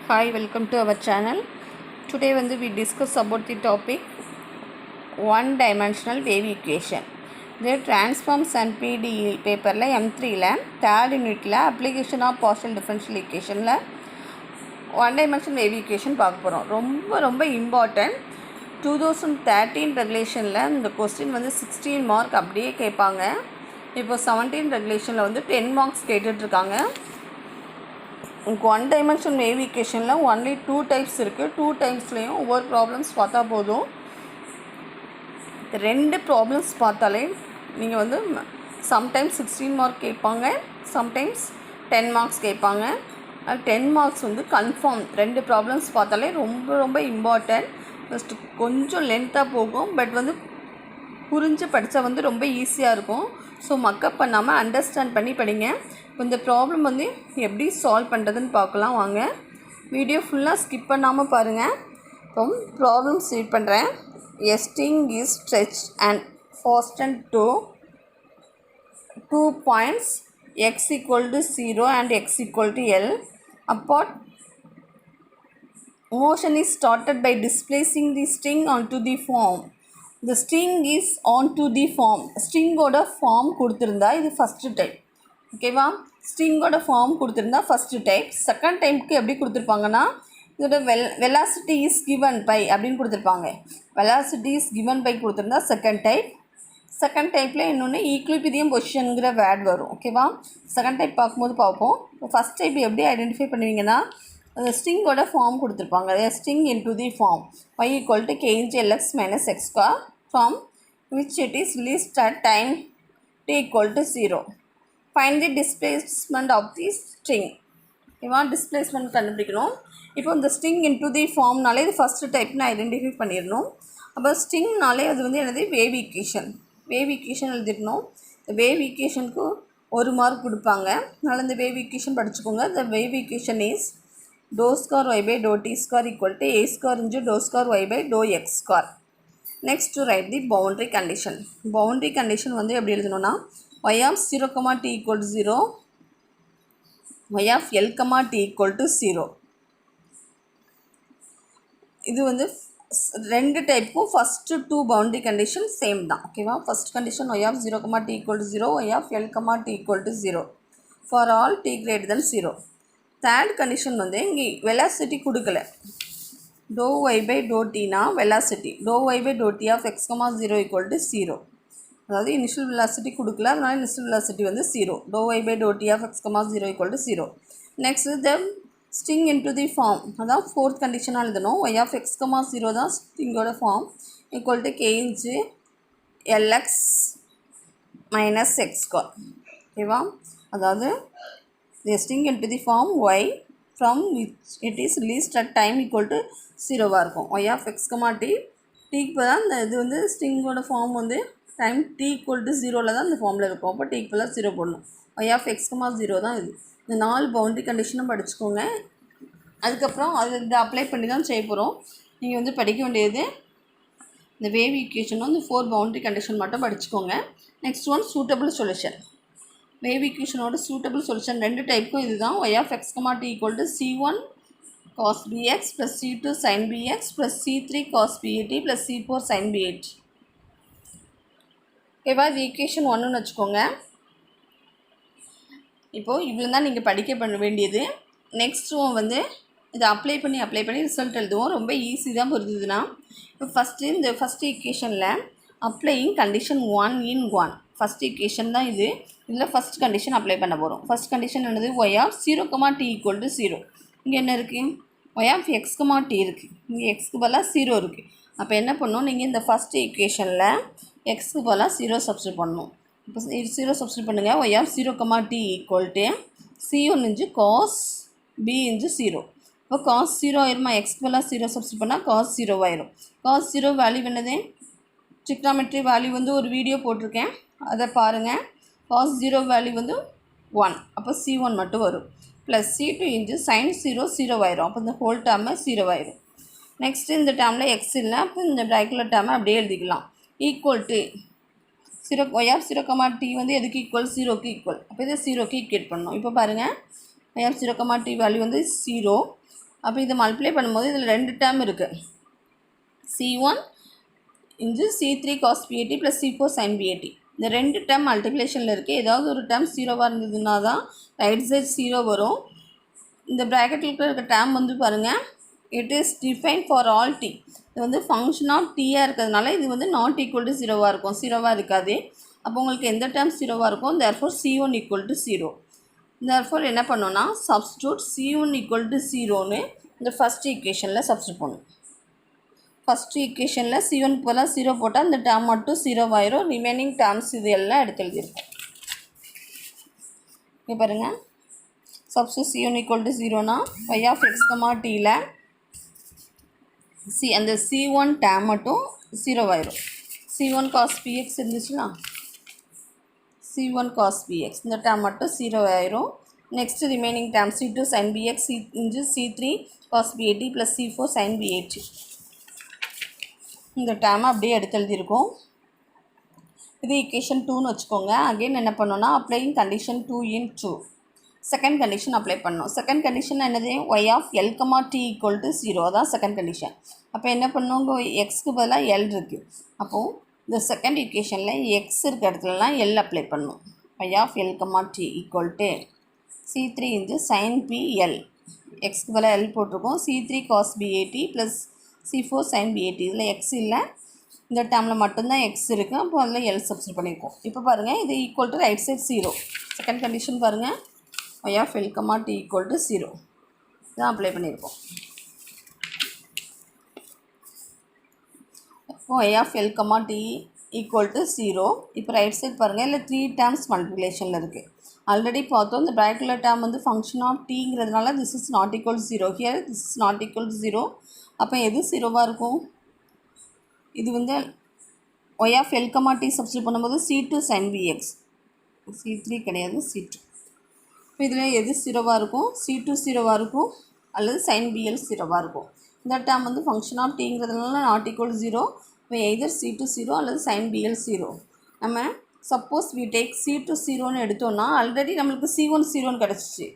Hi, welcome to our channel. Today we discuss about the topic one dimensional wave equation. The transforms and PDE paper la M3 la third unit la application of partial differential equation la one dimensional wave equation பார்க்க போறோம். ரொம்ப important 2013 regulation la இந்த question 16 mark அப்படியே கேட்பாங்க. இப்போ 17 regulation la 10 marks கேட்டுட்டு இருக்காங்க. One dimension wave ஈக்குவேஷனில் ஒன்லி 2 டைப்ஸ் இருக்குது. 2 டைப்ஸ்லேயும் ஒவ்வொரு ப்ராப்ளம்ஸ் பார்த்தா போதும். 2 ப்ராப்ளம்ஸ் பார்த்தாலே நீங்கள் சம்டைம்ஸ் 16 மார்க் கேட்பாங்க, சம்டைம்ஸ் 10 மார்க்ஸ் கேட்பாங்க. 10 மார்க்ஸ் கன்ஃபார்ம். 2 ப்ராப்ளம்ஸ் பார்த்தாலே ரொம்ப இம்பார்ட்டன்ட். ஃபஸ்ட்டு கொஞ்சம் லென்த்தாக போகும், பட் புரிஞ்சு படித்தா ரொம்ப ஈஸியாக இருக்கும். ஸோ மக்கப் பண்ணாமல் அண்டர்ஸ்டாண்ட் பண்ணி படிங்க. இந்த ப்ராப்ளம் எப்படி சால்வ் பண்ணுறதுன்னு பார்க்கலாம் வாங்க. வீடியோ ஃபுல்லாக ஸ்கிப் பண்ணாமல் பாருங்கள். இப்போ ப்ராப்ளம் ரீட் பண்ணுறேன். A string is stretched and fastened to 2 points x equal to 0 and x equal to L. Apart, motion is started by displacing the string onto the form. The string is onto the form. ஸ்ட்ரிங்கோட form கொடுத்துருந்தா இது first type. ஓகேவா? ஸ்ட்ரிங்கோட form கொடுத்துருந்தா first type. Second டைப்புக்கு எப்படி கொடுத்துருப்பாங்கன்னா இதோட வெலாசிட்டி இஸ் கிவன் பை அப்படின்னு கொடுத்துருப்பாங்க. வெலாசிட்டி இஸ் கிவன் பை கொடுத்துருந்தா செகண்ட் டைப். செகண்ட் டைப்பில் இன்னொன்று ஈக்லிபிரியம் பொசிஷனுங்கிற வேர்ட் வரும். ஓகேவா? செகண்ட் டைப் பார்க்கும்போது பார்ப்போம். இப்போ ஃபஸ்ட் டைப் எப்படி ஐடென்டிஃபை பண்ணுவீங்கன்னா அந்த ஸ்ட்ரிங்கோட ஃபார்ம் கொடுத்துருப்பாங்க. அதாவது string into the form y equal to k into lx minus x square from which it is released at time t equal to 0. Find the displacement of the string. இவன் displacement கண்டுபிடிக்கணும். இப்போ இந்த string into தி ஃபார்ம்னாலே இது first டைப்னு identify பண்ணிடணும். அப்போ ஸ்ட்ரிங்னாலே அது என்னது வேவ் ஈக்குவேஷன். வேவ் ஈக்குவேஷன் எழுதிடணும். இந்த வேவ் ஈக்குவேஷனுக்கு 1 மார்க் கொடுப்பாங்க. அதனால் இந்த வேவ் ஈக்குவேஷன் படிச்சுக்கோங்க. இந்த wave equation is dou square y by dou t square equal to a square into dou square y by dou x square. Next to write the boundary condition. Boundary condition எப்படி எழுதணும்னா y of 0, t equal to 0, y of l, t equal to 0. இது ரெண்டு டைப்புக்கும் first 2 boundary condition same தான். ஓகேவா? First condition y of 0, t equal to 0, y of l, t equal to 0 for all t greater than 0. Third condition இங்கே velocity கொடுக்கல. Do y by do டீனா velocity do y by to t of x 0 equal to 0. அதாவது initial velocity கொடுக்கல, அதனால் initial velocity 0. Do y by to t of x 0 equal to 0. Next the string into the form, அதான் fourth கண்டிஷனாக எழுதணும். Y of x 0 தான் ஸ்ட்ரிங்கோட form equal to k into l x minus x square. ஓகேவா? அதாவது the string into the form y from which it is released at time equal to 0 இருக்கும். y of x, t டீக்கு பதிலாக இது ஸ்ட்ரிங்கோட form time t equal to 0ல் தான் இந்த ஃபார்மில் இருக்கும். அப்போ டீக்கு பதிலாக 0 போடணும். y of x, 0 தான் இது. இந்த 4 பவுண்டரி கண்டிஷனும் படிச்சுக்கோங்க. அதுக்கப்புறம் அது அப்ளை பண்ணி தான் செய்ய போகிறோம். நீங்கள் படிக்க வேண்டியது இந்த வேவ் ஈக்குவேஷன் 4 பவுண்டரி கண்டிஷன் மட்டும் படிச்சுக்கோங்க. Next one suitable solution. Wave ஈக்குவேஷனோட சூட்டபிள் சொல்யூஷன் ரெண்டு டைப்புக்கும் இதுதான். y of x, t equal to c1 cos bx plus c2 sin bx plus c3 cos bat plus c4 sin bat. ஓகேவா? இது equation 1ன்னு வச்சுக்கோங்க. இப்போது இவ்வளோ தான் நீங்கள் படிக்க வேண்டியது. நெக்ஸ்ட்டும் இதை அப்ளை பண்ணி ரிசல்ட் எழுதுவோம். ரொம்ப ஈஸி தான் புரிஞ்சுதுன்னா. இப்போ ஃபஸ்ட்டு இந்த ஃபஸ்ட் ஈக்குவேஷனில் applying condition 1 in 1 first equation தான் இது. இதில் ஃபஸ்ட் கண்டிஷன் அப்ளை பண்ண போகிறோம். ஃபஸ்ட் கண்டிஷன் என்னது? y of 0, t equal to 0. இங்கே என்ன இருக்குது? y of x, t இருக்குது. இங்கே எக்ஸ்க்கு பதிலாக 0 இருக்குது. அப்போ என்ன பண்ணணும்? நீங்கள் இந்த ஃபஸ்ட் ஈக்குவேஷனில் எக்ஸ்க்கு பதிலாக 0 சப்ஸ்டிட் பண்ணணும். இப்போ 0 சப்ஸ்டிட் பண்ணுங்கள். y of 0, t equal to c1 into cos b into 0. இப்போ cos 0 ஆயிருமா? எக்ஸ்க்கு பதிலாக 0 சப்ஸ்டிட் பண்ணால் cos 0 ஆயிரும். cos 0 வேல்யூ என்னது? ட்ரிக்னாமெட்ரி வேல்யூ ஒரு வீடியோ போட்டிருக்கேன், அதை பாருங்கள். cos 0 value 1. அப்போ c1 மட்டும் வரும். ப்ளஸ் c2 இன்ச்சு sin 0 0 ஆயிரும். அப்போ இந்த ஹோல் டேர்மை 0 ஆயிரும். நெக்ஸ்ட்டு இந்த டேர்மில் எக்ஸ் இல்லை, அப்போ இந்த ப்ராக்கெட்டில் டேர்மை அப்படியே எழுதிக்கலாம். Equal to 0, y of 0, t எதுக்கு ஈக்குவல்? 0க்கு ஈக்குவல். அப்போ இதை 0க்கு ஈக்குவேட் பண்ணணும். இப்போ பாருங்கள் y of 0, t வேல்யூ 0. அப்போ இதை மல்டிப்ளை பண்ணும்போது இதில் 2 டேர்ம் இருக்குது. C1 into C3 cos BAT plus C4 sin BAT. இந்த 2 டேர்ம் மல்டிப்ளேஷனில் இருக்குது. ஏதாவது ஒரு டேர்ம் 0வாக இருந்ததுன்னா தான் ரைட் சைட் 0 வரும். இந்த ப்ராக்கெட்டில் இருக்க டேர்ம் வந்து பாருங்கள், it is define for all t. இது வந்து ஃபங்க்ஷன் ஆஃப் டீயாக இருக்கிறதுனால இது வந்து நாட் ஈக்குவல் டு 0வாக இருக்கும், 0வாக இருக்காது. அப்போ உங்களுக்கு எந்த டேர்ம் 0வாக இருக்கும், therefore C1 equal to 0. Therefore என்ன பண்ணோன்னா சப்ஸ்டியூட் C1 ஈக்குவல் டு 0ன்னு இந்த ஃபஸ்ட் ஈக்குவேஷனில் சப்ஸ்டியூட் பண்ணணும். ஃபஸ்ட் ஈக்குவேஷனில் C1 போல் 0 போட்டால் இந்த டேர்ம் மட்டும் 0 ஆயிரும். ரிமைனிங் டேர்ம்ஸ் இது எல்லாம் எடுத்து எழுதியிருக்கோம். இங்கே பாருங்கள், சப்ஸ்டியூட் C1 ஈக்குவல் டு 0னா y ஆஃப் x, tல அந்த C1 டேர்ம் மட்டும் 0 ஆயிரும். C1 cos px இருந்துச்சுன்னா C1 cos px இந்த டேர்ம் மட்டும் 0 ஆயிரும். Next remaining term C2 sin bx into C3 cos BAT plus C4 sin BAT. இந்த டேர்மை அப்படியே எடுத்து எழுதியிருக்கோம். இது ஈக்குவேஷன் 2ன்னு வச்சுக்கோங்க. அகெயின் என்ன பண்ணோன்னா applying condition 2 in 2. Second condition apply பண்ணோம். செகண்ட் கண்டிஷன் என்னது, y of l, t equal to 0 தான் செகண்ட் கண்டிஷன். அப்போ என்ன பண்ணோம், இங்கே எக்ஸ்க்கு பதிலாக l இருக்குது. அப்போது இந்த செகண்ட் ஈக்குவேஷனில் எக்ஸ் இருக்க இடத்துலலாம் l அப்ளை பண்ணணும். y of l, t equal to C3 into sin PL. எக்ஸ்க்கு பதிலாக l போட்டிருக்கோம். C3 cos BAT plus C4 sin BAT. இதில் எக்ஸ் இல்லை, இந்த டேர்மில் மட்டும்தான் எக்ஸ் இருக்குது. அப்போ அதில் l சப்ஸ்டிட் பண்ணியிருக்கோம். இப்போ பாருங்கள், இது equal to right side 0. Second condition பாருங்கள், y of l, t equal to 0 இதான் அப்ளை பண்ணியிருக்கோம். y of l, t equal to 0. இப்போ ரைட் சைட் பாருங்கள், இல்லை 3 டேர்ம்ஸ் மல்டிப்ளிகேஷனில் இருக்குது. ஆல்ரெடி பார்த்தோம், இந்த ப்ராக்கெட்டில் டேர்ம் வந்து ஃபங்க்ஷன் ஆஃப் டீங்கிறதுனால this is not equal to 0. Here this is not equal to 0. அப்போ எது 0வாக இருக்கும், இது வந்து y of l, t substitute பண்ணும்போது C2 sin bx, C3 கிடையாது C2. இப்போ இதில் எது 0வாக இருக்கும், C2 0வாக இருக்கும் அல்லது sin BL 0வாக இருக்கும். இந்த டேர்ம் வந்து ஃபங்க்ஷன் ஆஃப் டீங்கிறதுனால நாட் ஈக்குவல் டு 0. இப்போ எய்தர் C2 0 அல்லது sin BL 0. நம்ம சப்போஸ் வி டேக் C2 0ன்னு எடுத்தோன்னா ஆல்ரெடி நம்மளுக்கு C1 0ன்னு கிடச்சிச்சு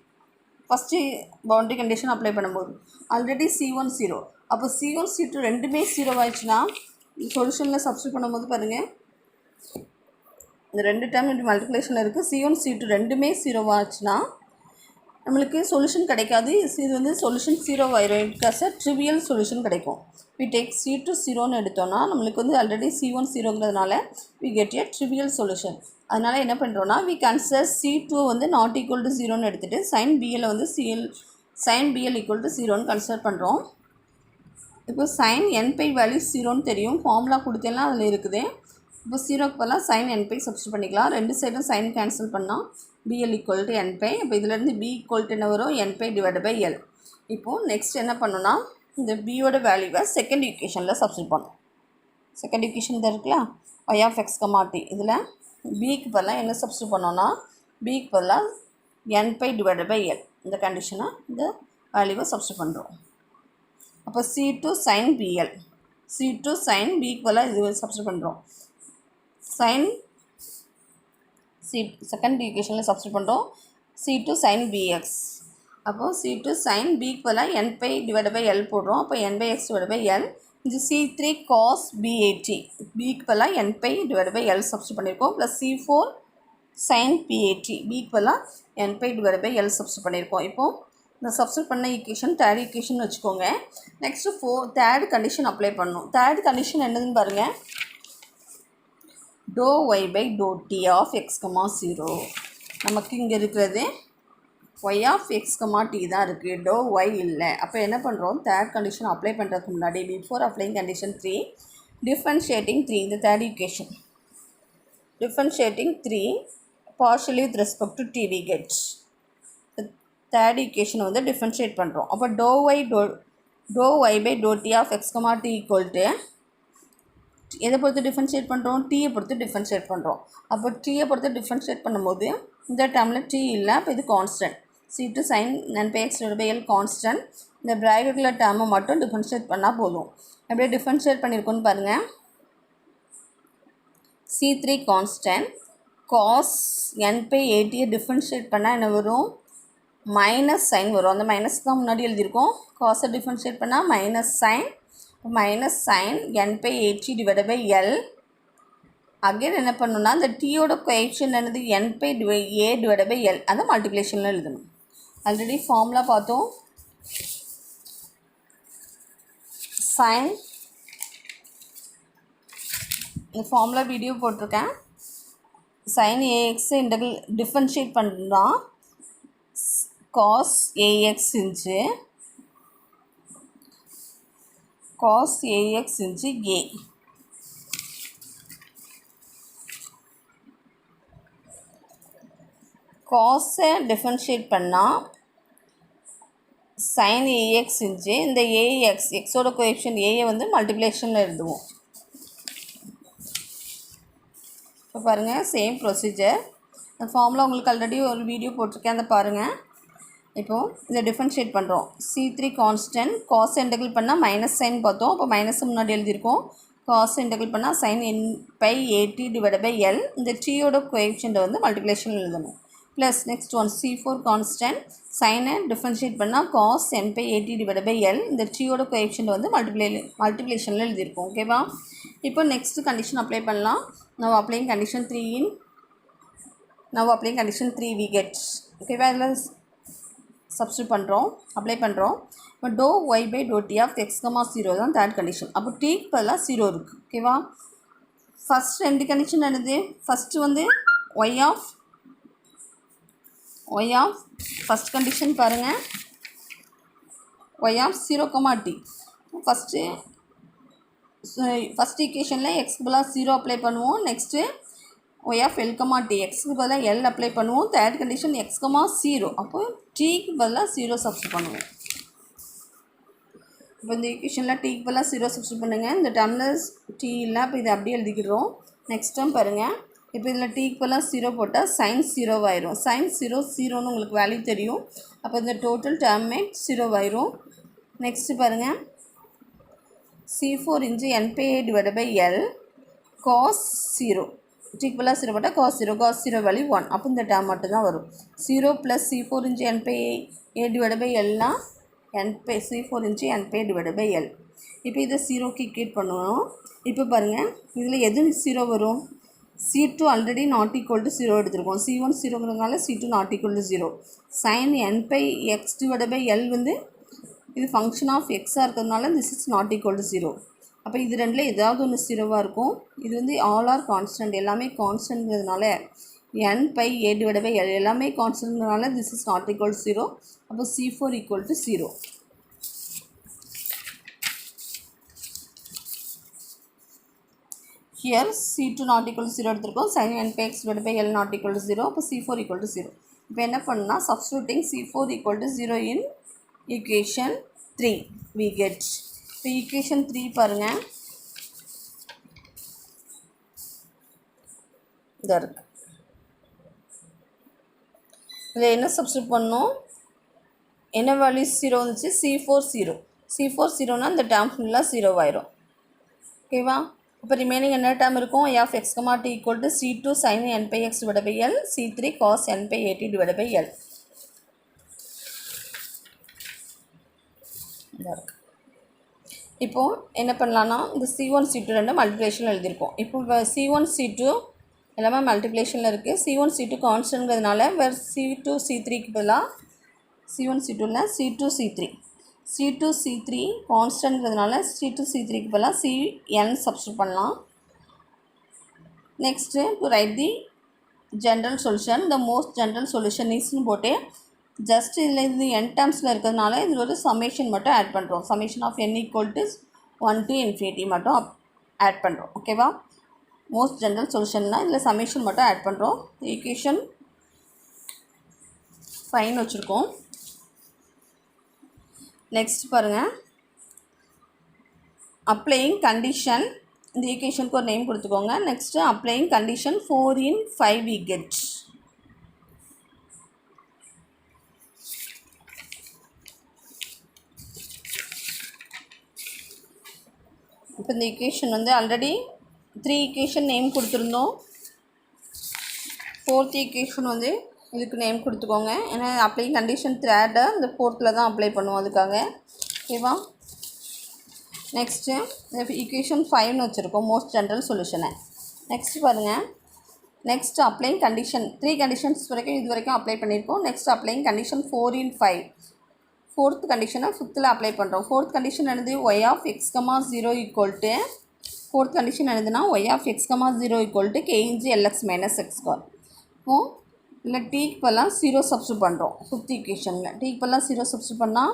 ஃபஸ்ட்டு பவுண்டரி கண்டிஷன் அப்ளை பண்ணும்போது. Already C1 0. அப்போ C1 C2 ரெண்டுமே 0 ஆயிடுச்சுன்னா சொல்யூஷனில் சப்ஸ்டிட் பண்ணும்போது பாருங்கள், இந்த 2 டேர்ம் இப்படி மல்டிப்ளிகேஷனில் இருக்குது. C1 C2 ரெண்டுமே 0 ஆச்சுன்னா நம்மளுக்கு சொல்யூஷன் கிடைக்காது. இது வந்து சொல்யூஷன் 0 ஆயிரும். இட்காஸ் ட்ரிவியல் சொல்யூஷன் கிடைக்கும். வி டேக் C2 0ன்னு எடுத்தோன்னா நம்மளுக்கு வந்து ஆல்ரெடி C1 0ங்கிறதுனால we get a trivial solution. அதனால் என்ன பண்ணுறோன்னா வி கன்சிடர் C2 வந்து நாட் ஈக்குவல் டு 0ன்னு எடுத்துகிட்டு sin BL வந்து sin BL ஈக்குவல் டு 0ன்னு கன்சிடர் பண்ணுறோம். இப்போ sin nπ வேல்யூ 0ன்னு தெரியும், ஃபார்முலா கொடுத்தெல்லாம் அதில் இருக்குது. இப்போ 0க்கு பதிலாக sin nπ சப்ஸ்டிட் பண்ணிக்கலாம். ரெண்டு சைடும் sin கேன்சல் பண்ணால் BL ஈக்குவல் டு nπ. இப்போ இதிலேருந்து B ஈக்குவல் டு என்ன வரும், nπ டிவைட் பை L. இப்போது நெக்ஸ்ட் என்ன பண்ணோன்னா இந்த பியோட வேல்யூவை செகண்ட் ஈக்குவேஷனில் சப்ஸ்டிட் பண்ணோம். செகண்ட் ஈக்குவேஷன் தான் இருக்குல்ல, y ஆஃப் x, t. இதில் பிக்கு பதிலாக என்ன சப்ஸ்டிட் பண்ணோன்னா பிக்கு பதிலாக nπ டிவைட் பை L. இந்த கண்டிஷனை இந்த வேல்யூவை சப்ஸ்டிட் பண்ணுறோம். அப்போ C2 sin BL, C2 sin பிக்கு பதிலாக இது சப்ஸ்டிட் பண்ணுறோம். sin செகண்ட் ஈக்குவேஷனில் சப்ஸ்டிட் பண்ணுறோம். C2 sin BX. அப்போது C2 sin பிக்கு பதிலாக nπ டிவைட் பை L போடுறோம். அப்போ n/x டிவைட் பை L. இது C3 cos BAT, பிக்கு பதிலாக nπ divide by L substitute பண்ணியிருக்கோம். ப்ளஸ் C4 sin PAT, பிக்கு பதிலாக nπ divide by L substitute பண்ணியிருக்கோம். இப்போது இந்த சப்ஸ்டிட் பண்ண ஈக்குவேஷன் தேர்ட் ஈக்குவேஷன் வச்சுக்கோங்க. நெக்ஸ்ட்டு தேர்ட் கண்டிஷன் அப்ளை பண்ணணும். தேர்ட் கண்டிஷன் என்னதுன்னு பாருங்கள், dou y by dou t of x, 0. நமக்கு இங்கே இருக்கிறது y of x, t தான் இருக்குது, dou y இல்லை. அப்போ என்ன பண்ணுறோம், தேர்ட் கண்டிஷன் அப்ளை பண்ணுறதுக்கு முன்னாடி பிஃபோர் அப்ளைங் கண்டிஷன் 3 டிஃபரன்ஷியேட்டிங் 3 இந்த third equation differentiating 3 partially with respect to t we get. Third equation வந்து டிஃபரன்ஷியேட் பண்ணுறோம். அப்போ dou y by dou t of x, t equal to எதை பொறுத்து டிஃபரன்ஷியேட் பண்ணுறோம், டீயை பொறுத்து டிஃபரன்ஷியேட் பண்ணுறோம். அப்போ டீயை பொறுத்து டிஃபரன்ஷியேட் பண்ணும்போது இந்த டேர்மில் டி இல்லை, அப்போ இது constant. C2 sin nπx divide by L constant. இந்த ப்ராக்கெட்டில் டேர்மை மட்டும் டிஃபரன்ஷியேட் பண்ணால் போதும். அப்படியே டிஃபரன்ஷியேட் பண்ணியிருக்கோன்னு பாருங்கள். C3 constant cos nπ AT differentiate பண்ணால் என்ன வரும், மைனஸ் சைன் வரும். அந்த மைனஸ் தான் முன்னாடி எழுதியிருக்கோம். காஸை டிஃபரன்ஷியேட் பண்ணால் minus sine n/at divided by L. Again என்ன பண்ணணும்னா இந்த டீயோட கோஎஃபிஷியன்ட் என்னது n/a டிவைடட் பை எல், அதை மல்டிப்ளிகேஷனில் எழுதணும். ஆல்ரெடி ஃபார்முலா பார்த்தோம். சைன் இந்த ஃபார்முலா வீடியோ போட்டிருக்கேன். சைன் ஏஎக்ஸ் இன்டகிரல் டிஃபரன்ஷியேட் பண்ணால் cos ax into a. காஸை டிஃபரன்ஷியேட் பண்ணால் sin ax into இந்த ax எக்ஸோட கோஎஃபிஷியன்ட் ஏயை வந்து மல்டிப்ளிகேஷனில் எழுதுவோம். இப்போ பாருங்கள் சேம் ப்ரொசீஜர். அந்த ஃபார்முலா உங்களுக்கு ஆல்ரெடி ஒரு வீடியோ போட்டிருக்கேன், அதை பாருங்கள். இப்போது இதை டிஃபரன்ஷியேட் பண்ணுறோம். C3 கான்ஸ்டன்ட் காஸ் இன்டகிரல் பண்ணால் மைனஸ் சைன் பார்த்தோம். அப்போ மைனஸ் முன்னாடி எழுதியிருக்கோம். காஸ் இன்டகிரல் பண்ணால் sin n/at divided by L. இந்த டீயோட கோஎஃபிஷியன்ட்டை வந்து மல்டிப்ளிகேஷன் எழுதணும். Plus next one C4 constant சைனை டிஃபரன்ஷியேட் பண்ணால் cos n/at divided by L. இந்த டீயோட கோஎஃபிஷியன்ட் வந்து மல்டிப்ளிகேஷனில் எழுதியிருக்கோம். ஓகேவா? இப்போ நெக்ஸ்ட் கண்டிஷன் அப்ளை பண்ணலாம். Now applying condition 3 we get. ஓகேவா? இதில் சப்ஸ்டியூட் பண்ணுறோம், அப்ளை பண்ணுறோம். இப்போ dow y by to t of x comma 0 தான் தேர்ட் கண்டிஷன். அப்போ டீக்கு பதிலாக 0 இருக்குது. ஓகேவா? ஃபஸ்ட் ரெண்டு கண்டிஷன் என்னது? ஃபஸ்ட்டு வந்து ஒய் ஆஃப் ஃபஸ்ட் கண்டிஷன் பாருங்கள், y of 0 comma t. First ஈக்குவேஷனில் எக்ஸ்க்கு பதிலாக 0 அப்ளை பண்ணுவோம். Next y of L comma t, எக்ஸுக்கு பதிலாக எல் அப்ளை பண்ணுவோம். தேர்ட் கண்டிஷன் எக்ஸ் கமா 0, அப்போ டீக்கு பதிலாக 0 சப்ஸ்டியூட் பண்ணுவோம். இப்போ இந்த ஈக்குவேஷனில் டீக்கு பதிலாக 0 சப்ஸ்டியூட் பண்ணுங்கள். இந்த டேர்மில் டி இல்லை, அப்போ இதை அப்படியே எழுதிக்கிறோம். நெக்ஸ்ட் டைம் பாருங்கள். இப்போ இதில் டீக்கு பதிலாக 0 போட்டால் சைன் 0 ஆயிரும். சைன் 0 உங்களுக்கு வேல்யூ தெரியும். அப்போ இந்த டோட்டல் டேர்மே 0 ஆயிரும். நெக்ஸ்ட்டு பாருங்கள், C4 into n/a divided by L cos 0. டீக்கு பதிலாக 0 போட்டால் cos 0 வேல்யூ 1. அப்போ இந்த டேர்ம் மட்டும் தான் வரும். 0 + C4 into n/a divided by Lனா C4 into n/a divided by L. இப்போ இதை 0க்கு ஈக்குவேட் பண்ணுவோம். இப்போ பாருங்கள், இதில் எது 0 வரும்? C2 already not equal to 0 எடுத்துருக்கோம். C1 0ங்கிறதுனால C2 not equal to 0. sin n/x divided by L வந்து இது ஃபங்க்ஷன் ஆஃப் எக்ஸாக இருக்கிறதுனால this is not equal to 0. அப்போ இது ரெண்டில் ஏதாவது ஒன்று 0வாக இருக்கும். இது வந்து ஆல் ஆர் கான்ஸ்டன்ட், எல்லாமே கான்ஸ்டன்ட்ங்கிறதுனால n/a divided by L எல்லாமே கான்ஸ்டன்ட்னால this is not equal to 0. அப்போ C4 equal to 0. Here C2 not equal to 0 எடுத்திருக்கோம். sin n/x divided by L not equal to 0. அப்போ C4 ஈக்குவல் டு 0. இப்போ என்ன பண்ணால் substituting C4 equal to 0 in equation 3 we get. இப்போ equation 3 பாருங்கள், இதாக இருக்கு. இதில் என்ன சப்ஸ்டியூட் பண்ணணும்? என்ன வேல்யூ 0 வந்துச்சு? C4 0னா இந்த டேர்ம் ஃபுல்லாக 0 ஆயிரும். ஓகேவா? இப்போ ரிமைனிங் என்ன டேர்ம் இருக்கும்? f x, t equal to C2 sin n/x divided by L, C3 cos n/at divided by L. இப்போது என்ன பண்ணலான்னா இந்த C1 C2 ரெண்டு மல்டிப்ளிகேஷனில் எழுதியிருக்கோம். இப்போ C1 C2 எல்லாமே மல்டிப்ளிகேஷனில் இருக்குது. C1 C2 கான்ஸ்டன்ட்ங்கிறதுனால வேறு C2 C3க்கு பதிலாக C1 C2 இல்லை C2 C3 கான்ஸ்டன்ட்ங்கிறதுனால C2 C3க்கு பதிலாக Cn சப்ஸ்டியூட் பண்ணலாம். Next to write the general solution, the most general solution இஸ்ன்னு போட்டு ஜஸ்ட் இதில் இது n டேர்ம்ஸில் இருக்கிறதுனால இதில் ஒரு சமேஷன் மட்டும் ஆட் பண்ணுறோம். Summation of n equal to 1 to infinity மட்டும் ஆட் பண்ணுறோம். ஓகேவா? மோஸ்ட் ஜென்ரல் சொல்யூஷன்னா இதில் சமேஷன் மட்டும் ஆட் பண்ணுறோம். ஈக்குவேஷன் 5 வச்சுருக்கோம். நெக்ஸ்ட் பாருங்கள், அப்ளையிங் கண்டிஷன், இந்த ஈக்குவேஷனுக்கு ஒரு நேம் கொடுத்துக்கோங்க. Next applying condition 4 in 5 we get. இப்போ இந்த ஈக்குவேஷன் வந்து ஆல்ரெடி 3 ஈக்குவேஷன் நேம் கொடுத்துருந்தோம். 4th ஈக்குவேஷன் வந்து இதுக்கு நேம் கொடுத்துக்கோங்க. ஏன்னா அப்ளைங் கண்டிஷன் த்ரெட்டை இந்த ஃபோர்த்தில் தான் அப்ளை பண்ணுவோம் அதுக்காக. ஓகேவா? நெக்ஸ்ட்டு ஈக்குவேஷன் 5ன்னு வச்சுருக்கோம் மோஸ்ட் ஜென்ரல் சொல்யூஷனை. நெக்ஸ்ட் பாருங்கள். நெக்ஸ்ட் அப்ளைங் கண்டிஷன் 3 கண்டிஷன்ஸ் வரைக்கும் இது வரைக்கும் அப்ளை பண்ணியிருக்கோம். Next applying condition 4 in 5. Fourth கண்டிஷனை ஃபிஃப்த்தில் அப்ளை பண்ணுறோம். ஃபோர்த் கண்டிஷன் என்னது? y of x, 0 equal to fourth condition என்னதுன்னா y of x, 0 equal to k into lx minus x square. இப்போ இல்லை டீக்கு பல்லாம் 0 சப்ஸ்டியூட் பண்ணுறோம். ஃபிஃப்த் ஈக்குவேஷனில் டீக்கு பல்லாம் 0 சப்ஸ்டியூட் பண்ணால்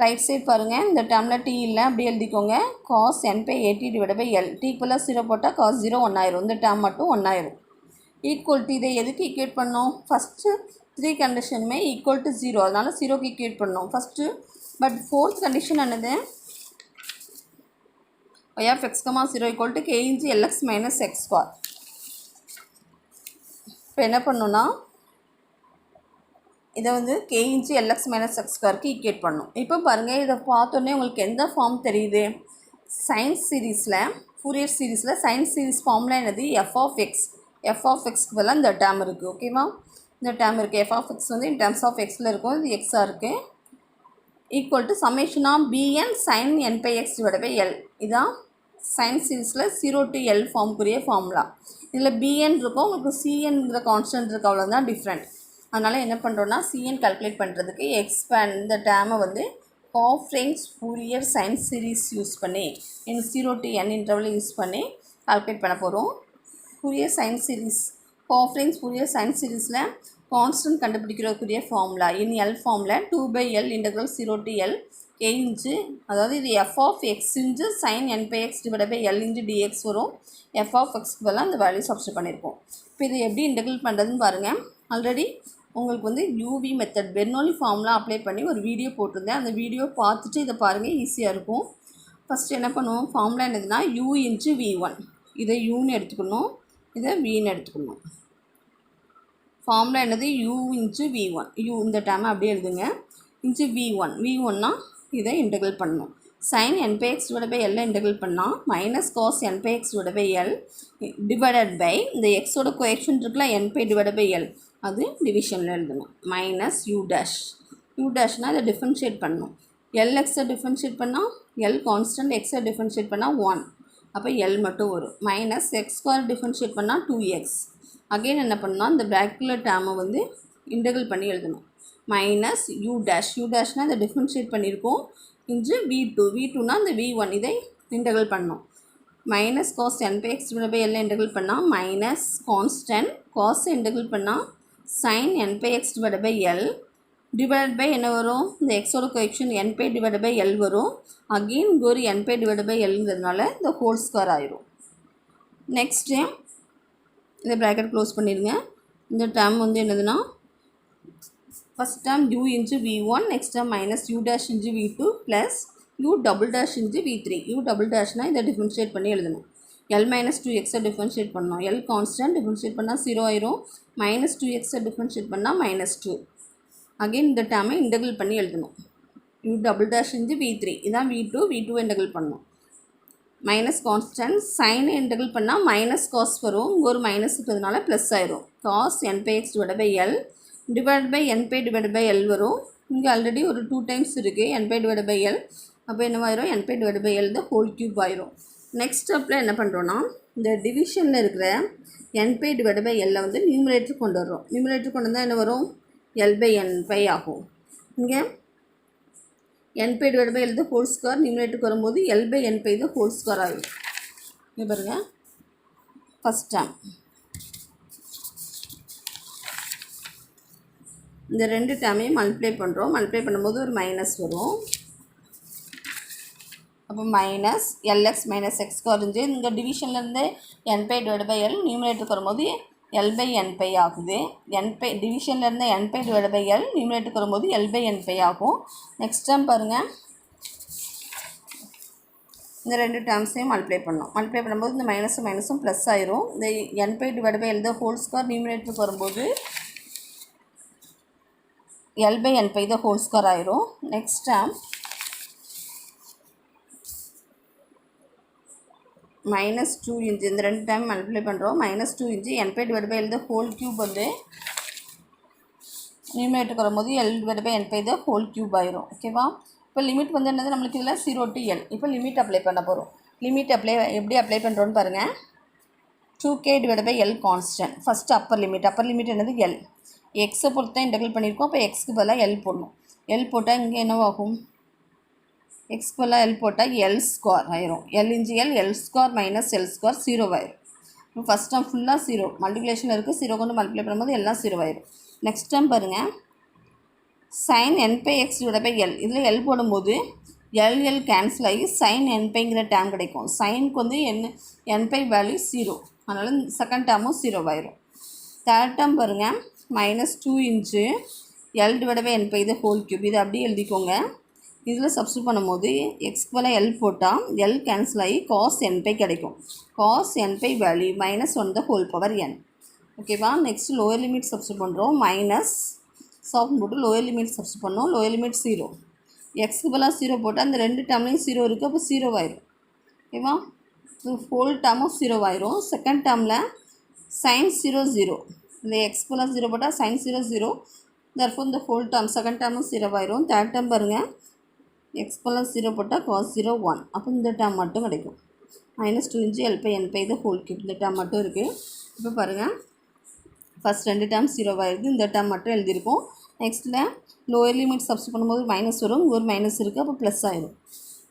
ரைட் சைட் பாருங்கள். இந்த டேர்மில் டி இல்லை அப்படி எழுதிக்கோங்க. cos n/at/l. டீக்கு பல்லாம் 0 போட்டால் cos 0 1 ஆயிரும். இந்த டேர்ம் மட்டும் 1 ஆயிரும். ஈக்குவல் டு இதை எதுக்கு ஈக்குவேட் பண்ணோம்? ஃபஸ்ட்டு 3 கண்டிஷனுமே ஈக்குவல் டு 0, அதனால் 0க்கு ஈக்குவேட் பண்ணோம் ஃபஸ்ட்டு. பட் ஃபோர்த் கண்டிஷன் என்னது? y of x, 0 equal to k into lx minus x square. இப்போ என்ன பண்ணணும்னா இதை வந்து k into lx minus x squareக்கு ஈக்குவேட் பண்ணணும். இப்போ பாருங்கள், இதை பார்த்தோன்னே உங்களுக்கு எந்த ஃபார்ம் தெரியுது? சயின்ஸ் சீரீஸில் ஃபோரியர் சீரீஸில் சயின்ஸ் சீரீஸ் ஃபார்மில் என்னது? f of x. f of xக்கு பதிலாக இந்த டேர்ம் இருக்குது. ஓகேவா? இந்த டேர்ம் இருக்குது. f of x வந்து இன் டேர்ம்ஸ் ஆஃப் எக்ஸில் இருக்கும். இது எக்ஸாக இருக்குது. Equal to summation of bn sin n/x/l. இதான் சயின்ஸ் சீரீஸில் 0 to l ஃபார்முக்குரிய ஃபார்முலா. இதில் bn இருக்கும், உங்களுக்கு cnங்கிற கான்ஸ்டன்ட் இருக்குது, அவ்வளோதான் டிஃப்ரெண்ட். அதனால் என்ன பண்ணுறோன்னா cn கால்குலேட் பண்ணுறதுக்கு எக்ஸ்பேண்ட் இந்த டேர்மை வந்து half range Fourier science series use பண்ணி 0 to n இன்டர்வல் யூஸ் பண்ணி கால்குலேட் பண்ண போகிறோம். Fourier science series half range Fourier science சீரீஸில் கான்ஸ்டன்ட் கண்டுபிடிக்கிறதுக்குரிய ஃபார்முலா இன் எல் ஃபார்மில் 2/l integral 0 to l k inch, அதாவது இது f of x inch sin n/x/l inch dx வரும். f of xக்கு பதிலாக அந்த வேல்யூ சப்ஸ்டியூட் பண்ணியிருக்கோம். இப்போ இது எப்படி இன்டெக்ரல் பண்ணுறதுன்னு பாருங்கள். ஆல்ரெடி உங்களுக்கு வந்து யூவி மெத்தட் பெர்னோலி ஃபார்ம்லாம் அப்ளை பண்ணி ஒரு வீடியோ போட்டிருந்தேன். அந்த வீடியோ பார்த்துட்டு இதை பாருங்கள், ஈஸியாக இருக்கும். ஃபஸ்ட்டு என்ன பண்ணுவோம்? ஃபார்முலா என்னதுன்னா u இன்ச்சு v1. இதை யூன்னு எடுத்துக்கணும், இதை வின்னு எடுத்துக்கணும். ஃபார்முலா என்னது? u into v1. u இந்த டேர்மை அப்படியே எழுதுங்க. Inch v1. v1னா இதை இன்டெக்ரல் பண்ணணும். sin n/x/l இன்டெக்ரல் பண்ணால் minus cos n/x/l divided by இந்த எக்ஸோட கோஎஃபிஷியன்ட் இருக்குல்ல n/l, அது டிவிஷனில் எழுதணும். Minus u dash. u டேஷ்னால் இதை டிஃபரன்ஷியேட் பண்ணணும். lxஐ டிஃபரன்ஷியேட் பண்ணால் l கான்ஸ்டன்ட், எக்ஸை டிஃபரன்ஷியேட் பண்ணால் 1, அப்போ l மட்டும் வரும். மைனஸ் x ஸ்கொயர் டிஃபரன்ஷியேட் பண்ணால் 2x. அகெயின் என்ன பண்ணால் இந்த பிராக்கெட்டில் டேர்மை வந்து இன்டெக்ரல் பண்ணி எழுதணும். Minus u dash. u டேஷ்னால் இதை டிஃபரன்ஷியேட் பண்ணியிருக்கோம். இன்று v2. v2னா இந்த v1 இதை இன்டெக்ரல் பண்ணணும். மைனஸ் cos n/x/l இன்டெக்ரல் பண்ணால் மைனஸ் கான்ஸ்டன்ட் cos இன்டெக்ரல் பண்ணால் sin n/x/l டிவைட் பை என்ன வரும்? இந்த எக்ஸோட கோஎஃபிஷியன்ட் n/l வரும். அகெயின் இங்கே ஒரு n/lங்கிறதுனால இந்த ஹோல் ஸ்கொயர் ஆயிரும். நெக்ஸ்ட்டு இந்த ப்ராக்கெட் க்ளோஸ் பண்ணிடுங்க. இந்த டேர்ம் வந்து என்னதுன்னா first term u into v1, நெக்ஸ்ட் term minus u dash into v2 plus u double dash into v3. u double டேஷ்னால் இதை டிஃபரன்ஷியேட் பண்ணி எழுதணும். l மைனஸ் 2xஐ டிஃபரன்ஷியேட் பண்ணணும். l கான்ஸ்டன்ட் டிஃபரன்ஷியேட் பண்ணால் 0 ஆயிரும். மைனஸ் 2xஐ டிஃபரன்ஷியேட் பண்ணால் -2. அகெயின் இந்த டேர்மை இன்டெக்ரல் பண்ணி எழுதணும். u double dash into v3 இதான் v2. v2 இன்டெக்ரல் பண்ணணும். மைனஸ் கான்ஸ்டன்ட் சைனை இன்டெக்ரல் பண்ணால் மைனஸ் காஸ் வரும். இங்கே ஒரு மைனஸ் இருக்கிறதுனால ப்ளஸ் ஆயிரும். cos n/x/l divide by n/l வரும். இங்கே ஆல்ரெடி ஒரு 2 டைம்ஸ் இருக்குது n/l. அப்போ என்னவாயிரும்? n/l இந்த ஹோல் க்யூப் ஆயிரும். நெக்ஸ்ட் ஸ்டெப்பில் என்ன பண்ணுறோன்னா இந்த டிவிஷனில் இருக்கிற n/l வந்து நியூமரேட்டர் கொண்டு வர்றோம். நியூமரேட்டர் கொண்டு வந்தால் என்ன வரும்? l/n ஆகும். இங்கே n/l இந்த ஹோல் ஸ்கொயர் நியூமரேட்டருக்கு வரும்போது l/n இந்த ஹோல் ஸ்கொயர் ஆகும். இங்கே பாருங்கள், ஃபஸ்ட் டேர்ம் இந்த ரெண்டு டேர்மையும் மல்டிப்ளை பண்ணுறோம். மல்டிப்ளை பண்ணும்போது ஒரு மைனஸ் வரும். அப்போ மைனஸ் lx மைனஸ் எக்ஸ் குறைஞ்சி இங்கே டிவிஷன்லேருந்து n/l நியூமரேட்டருக்கு வரும்போது l/n ஆகுது. டிவிஷன்லேருந்து n/l நியூமரேட்டருக்கு வரும்போது l/n ஆகும். நெக்ஸ்ட் டேர்ம் பாருங்கள், இந்த ரெண்டு டேர்ம்ஸையும் மல்டிப்ளை பண்ணோம். மல்டிப்ளை பண்ணும்போது இந்த மைனஸும் ப்ளஸ் ஆயிரும். இந்த n/l த ஹோல் ஸ்கொயர் நியூமரேட்டருக்கு வரும்போது l/n த ஹோல் ஸ்கொயர் ஆயிரும். நெக்ஸ்ட் டேர்ம் -2 இன்ச்சு இந்த ரெண்டு டைம் மல்டிப்ளை பண்ணுறோம். -2 inch n/l the whole cube வந்து நியூமரேட்டருக்கு வரும்போது L divide by n pi the whole cube ஆயிரும். ஓகேவா? இப்போ லிமிட் வந்து என்னது நம்மளுக்கு இதில் 0 to L. இப்போ லிமிட் அப்ளை பண்ண போகிறோம். லிமிட் எப்படி அப்ளை பண்ணுறோன்னு பாருங்கள். 2k divide by L constant. First upper limit என்னது L. எக்ஸை பொறுத்து தான் இன்டெகிரேட் பண்ணியிருக்கோம். அப்போ எக்ஸ்க்கு பதிலாக L போடணும். L போட்டால் இங்கே என்னவாகும்? எக்ஸ்க்கு பதிலாக L போட்டால் L ஸ்கொயர் ஆயிரும். L inch L square minus L square 0 ஆயிரும். இப்போ ஃபஸ்ட் டேர்ம் ஃபுல்லாக 0 மல்டிப்ளிகேஷன் இருக்குது. 0 கொண்டு மல்டிப்ளை பண்ணும்போது எல்லாம் 0 ஆயிரும். நெக்ஸ்ட் டேர்ம் பாருங்கள். sin n pi x divide by L. இதில் L போடும்போது L கேன்சல் ஆகி sin n பைங்கிற டேர்ம் கிடைக்கும். சைனுக்கு வந்து n பை வேல்யூ 0. அதனால் செகண்ட் டேர்மும் 0 ஆயிரும். தேர்ட் டேர்ம் பாருங்கள். -2 into L divide by n pi the whole cube. இது அப்படியே எழுதிக்கோங்க. இதில் சப்ஸ்டியூட் பண்ணும்போது எக்ஸ்க்கு பதிலாக L போட்டால் L கேன்சல் ஆகி cos n பை கிடைக்கும். cos n pi value -1 the whole power n. ஓகேவா? நெக்ஸ்ட் லோயர் லிமிட் சப்ஸ்டியூட் பண்ணுறோம். மைனஸ் சாஃப்ட் போட்டு லோயர் லிமிட் சப்ஸ்டியூட் பண்ணோம். Lower limit 0. எக்ஸ்க்கு பதிலாக 0 போட்டால் அந்த ரெண்டு டேர்ம்லேயும் 0 இருக்குது. அப்போ 0 ஆயிரும். ஓகேவா? ஹோல் டேர்மும் 0 ஆயிரும். செகண்ட் டேர்மில் sin 0 0. இந்த எக்ஸ்க்கு பதிலாக 0 போட்டால் sin 0 0. therefore இந்த ஹோல் டேர்ம் செகண்ட் டேர்மும் 0 ஆயிரும். தேர்ட் டேர்ம் பாருங்கள். எக்ஸ் பதிலாக 0 போட்டால் cos 0 1. அப்போ இந்த டேர்ம் மட்டும் கிடைக்கும். -2 into L by n pi the whole cube. இந்த டேர்ம் மட்டும் இருக்குது. இப்போ பாருங்கள். ஃபஸ்ட் ரெண்டு டேர்ம் 0 ஆயிடுது. இந்த டேர்ம் மட்டும் எழுதியிருக்கோம். நெக்ஸ்ட்டில் லோயர் லிமிட் சப்ஸ்டியூட் பண்ணும்போது மைனஸ் வரும். ஒரு மைனஸ் இருக்குது. அப்போ ப்ளஸ் ஆயிடும்.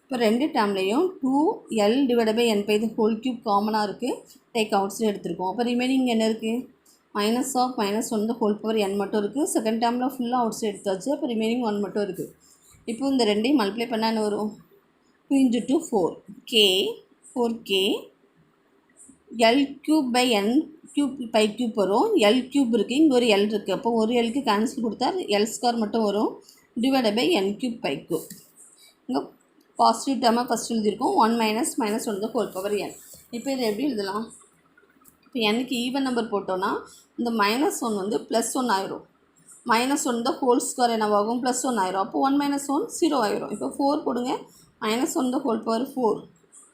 இப்போ ரெண்டு டேர்ம்லேயும் 2L divide by n pi the whole cube காமனாக இருக்குது. டேக் அவுட் சைடு எடுத்துருக்கோம். அப்போ ரிமைனிங் என்ன இருக்குது? -1 த ஹோல் பவர் n மட்டும் இருக்குது. செகண்ட் டேர்மில் ஃபுல்லாக அவுட் சைடு எடுத்தாச்சு. அப்போ ரிமைனிங் 1 மட்டும் இருக்குது. இப்போ இந்த ரெண்டையும் மல்டிப்ளை பண்ணால் என்ன வரும்? 2 × 2 4k L cube by n cube pi cube வரும். L கியூப் இருக்குது. இங்கே ஒரு L இருக்குது. அப்போ ஒரு Lக்கு கேன்சல் கொடுத்தா L ஸ்கொயர் மட்டும் வரும். Divide by n cube pi cube. இங்கே பாசிட்டிவ் டேர்மாக ஃபஸ்ட் எழுதியிருக்கோம். 1 -1 த ஹோல் பவர் n. இப்போ இதை எப்படி எழுதலாம்? இப்போ nக்கு ஈவன் நம்பர் போட்டோன்னா இந்த -1 வந்து +1 ஆயிரும். -1 த ஹோல் ஸ்கொயர் என்னவாகும்? +1 ஆயிரும். அப்போ 1 - 1 0 ஆயிரும். இப்போ 4 போடுங்க. -1 த ஹோல் பவர் 4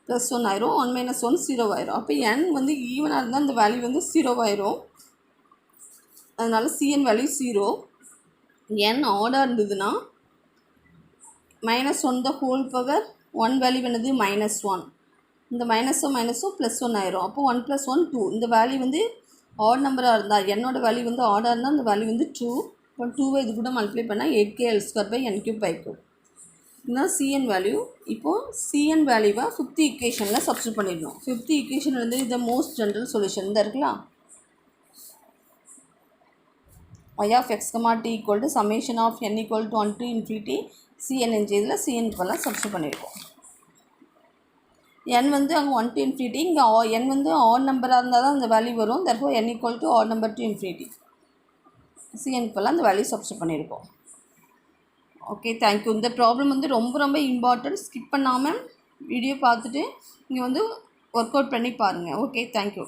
+1 ஆயிரும். 1 - 1 0 ஆயிரும். அப்போ n வந்து ஈவனாக இருந்தால் இந்த வேல்யூ வந்து 0 ஆயிரும். அதனால் Cn வேல்யூ 0. n ஆடாக இருந்ததுன்னா -1 த ஹோல் பவர் 1 வேல்யூ என்னது? -1. இந்த மைனஸும் +1 ஆயிரும். அப்போ 1 + 1 2. இந்த வேல்யூ வந்து ஆட் நம்பராக இருந்தால் என்னோட வேல்யூ வந்து ஆடாக இருந்தால் இந்த வேல்யூ வந்து 2. இப்போ 2வை இது கூட மல்டிப்ளை பண்ணால் 8k L square by n cube pi cube. இதுதான் Cn வேல்யூ. இப்போது Cn வேல்யூவை 5th ஈக்குவேஷனில் சப்ஸ்டியூட் பண்ணிடணும். 5th ஈக்குவேஷன் வந்து இது மோஸ்ட் ஜென்ரல் சொல்யூஷன் தான் இருக்கலாம். y of x, t equal to summation of n equal to 1 to infinity Cn NG. இதில் Cn இப்போலாம் சப்ஸ்டியூட் பண்ணியிருக்கோம். n வந்து அங்கே 1 to infinity. இங்கே n வந்து ஆட் நம்பராக இருந்தால் தான் அந்த வேல்யூ வரும். therefore n equal to odd number to infinity. Cn இப்போலாம் அந்த வேல்யூ சப்ஸ்டியூட் பண்ணியிருக்கோம். Okay, thank you. இந்த ப்ராப்ளம் வந்து ரொம்ப இம்பார்ட்டன்ட். ஸ்கிப் பண்ணாமல் வீடியோ பார்த்துட்டு இங்கே வந்து ஒர்க் அவுட் பண்ணி பாருங்கள். Okay, thank you.